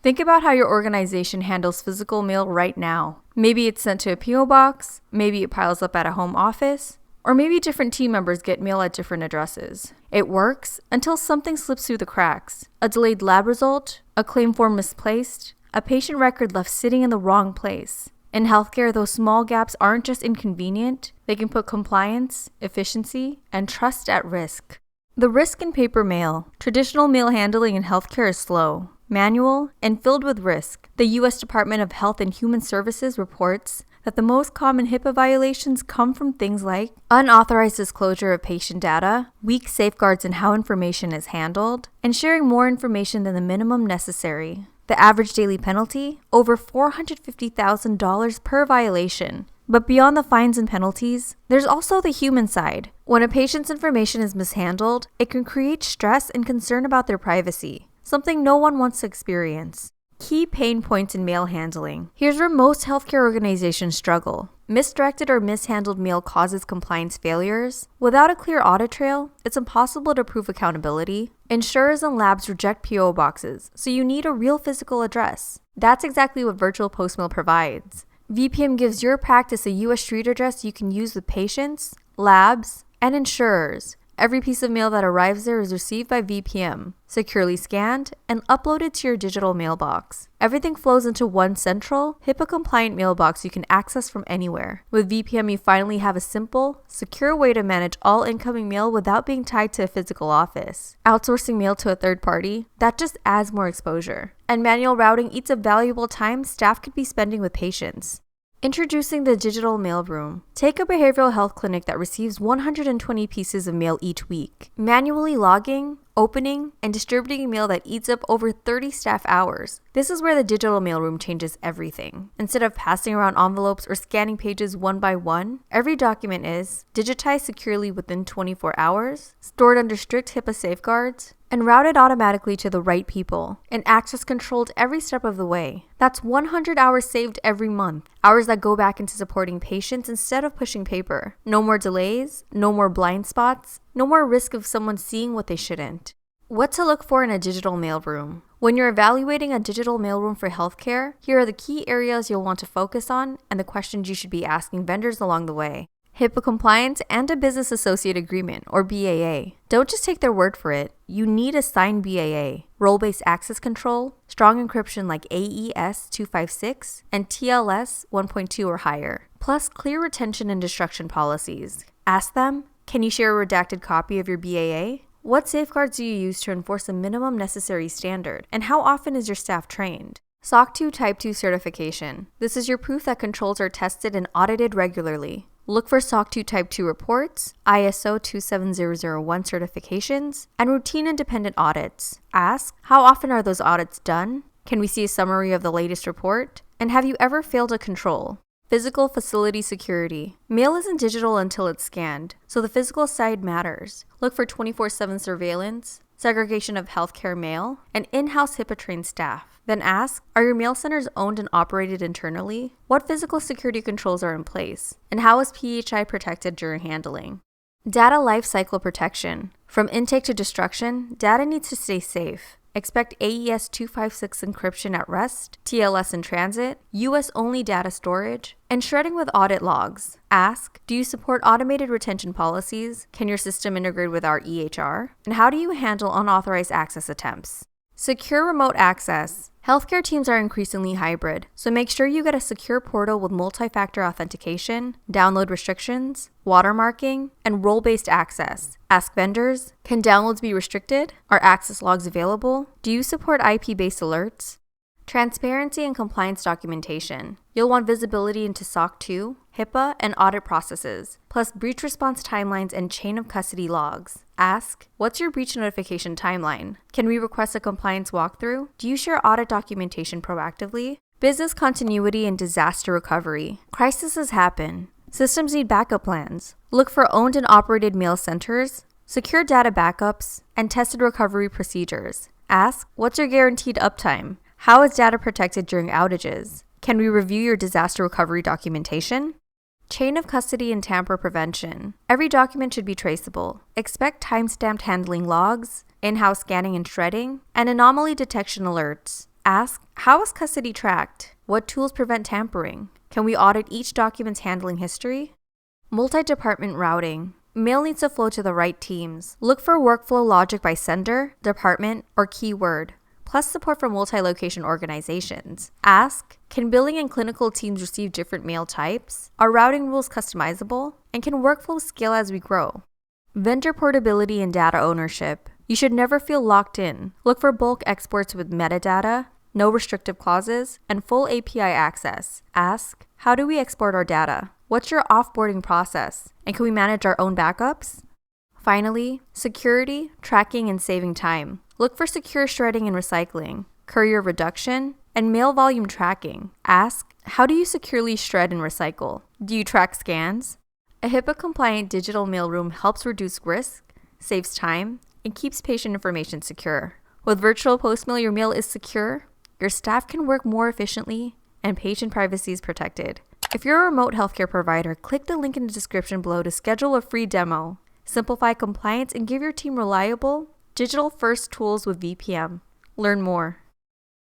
Think about how your organization handles physical mail right now. Maybe it's sent to a PO box, maybe it piles up at a home office, or maybe different team members get mail at different addresses. It works until something slips through the cracks. A delayed lab result, a claim form misplaced, a patient record left sitting in the wrong place. In healthcare, those small gaps aren't just inconvenient, they can put compliance, efficiency, and trust at risk. The risk in paper mail. Traditional mail handling in healthcare is slow, manual, and filled with risk. The U.S. Department of Health and Human Services reports that the most common HIPAA violations come from things like unauthorized disclosure of patient data, weak safeguards in how information is handled, and sharing more information than the minimum necessary. The average daily penalty? Over $450,000 per violation. But beyond the fines and penalties, there's also the human side. When a patient's information is mishandled, it can create stress and concern about their privacy, something no one wants to experience. Key pain points in mail handling. Here's where most healthcare organizations struggle. Misdirected or mishandled mail causes compliance failures. Without a clear audit trail, it's impossible to prove accountability. Insurers and labs reject PO boxes, so you need a real physical address. That's exactly what VirtualPostMail provides. VPM gives your practice a U.S. street address you can use with patients, labs, and insurers. Every piece of mail that arrives there is received by VPM, securely scanned, and uploaded to your digital mailbox. Everything flows into one central, HIPAA-compliant mailbox you can access from anywhere. With VPM, you finally have a simple, secure way to manage all incoming mail without being tied to a physical office. Outsourcing mail to a third party? That just adds more exposure. And manual routing eats up valuable time staff could be spending with patients. Introducing the digital mailroom. Take a behavioral health clinic that receives 120 pieces of mail each week. Manually logging, opening, and distributing mail that eats up over 30 staff hours. This is where the digital mailroom changes everything. Instead of passing around envelopes or scanning pages one by one, every document is digitized securely within 24 hours, stored under strict HIPAA safeguards, and routed automatically to the right people, and access controlled every step of the way. That's 100 hours saved every month, hours that go back into supporting patients instead of pushing paper. No more delays, no more blind spots, no more risk of someone seeing what they shouldn't. What to look for in a digital mailroom. When you're evaluating a digital mailroom for healthcare, here are the key areas you'll want to focus on and the questions you should be asking vendors along the way. HIPAA compliance and a business associate agreement, or BAA. Don't just take their word for it. You need a signed BAA, role-based access control, strong encryption like AES 256, and TLS 1.2 or higher, plus clear retention and destruction policies. Ask them, can you share a redacted copy of your BAA? What safeguards do you use to enforce a minimum necessary standard? And how often is your staff trained? SOC 2 Type 2 certification. This is your proof that controls are tested and audited regularly. Look for SOC 2 Type 2 reports, ISO 27001 certifications, and routine independent audits. Ask, how often are those audits done? Can we see a summary of the latest report? And have you ever failed a control? Physical facility security. Mail isn't digital until it's scanned, so the physical side matters. Look for 24/7 surveillance, segregation of healthcare mail, and in-house HIPAA-trained staff. Then ask, are your mail centers owned and operated internally? What physical security controls are in place? And how is PHI protected during handling? Data lifecycle protection. From intake to destruction, data needs to stay safe. Expect AES 256 encryption at rest, TLS in transit, US-only data storage, and shredding with audit logs. Ask, do you support automated retention policies? Can your system integrate with our EHR? And how do you handle unauthorized access attempts? Secure remote access. Healthcare teams are increasingly hybrid, so make sure you get a secure portal with multi-factor authentication, download restrictions, watermarking, and role-based access. Ask vendors, can downloads be restricted? Are access logs available? Do you support IP-based alerts? Transparency and compliance documentation. You'll want visibility into SOC 2, HIPAA, and audit processes, plus breach response timelines and chain of custody logs. Ask, what's your breach notification timeline? Can we request a compliance walkthrough? Do you share audit documentation proactively? Business continuity and disaster recovery. Crises happen. Systems need backup plans. Look for owned and operated mail centers, secure data backups, and tested recovery procedures. Ask, what's your guaranteed uptime? How is data protected during outages? Can we review your disaster recovery documentation? Chain of custody and tamper prevention. Every document should be traceable. Expect time-stamped handling logs, in-house scanning and shredding, and anomaly detection alerts. Ask, how is custody tracked? What tools prevent tampering? Can we audit each document's handling history? Multi-department routing. Mail needs to flow to the right teams. Look for workflow logic by sender, department, or keyword, plus support from multi-location organizations. Ask, can billing and clinical teams receive different mail types? Are routing rules customizable? And can workflows scale as we grow? Vendor portability and data ownership. You should never feel locked in. Look for bulk exports with metadata, no restrictive clauses, and full API access. Ask, how do we export our data? What's your offboarding process? And can we manage our own backups? Finally, security, tracking, and saving time. Look for secure shredding and recycling, courier reduction, and mail volume tracking. Ask, how do you securely shred and recycle? Do you track scans? A HIPAA-compliant digital mailroom helps reduce risk, saves time, and keeps patient information secure. With VirtualPostMail, your mail is secure, your staff can work more efficiently, and patient privacy is protected. If you're a remote healthcare provider, click the link in the description below to schedule a free demo. Simplify compliance and give your team reliable, digital-first tools with VPM. Learn more.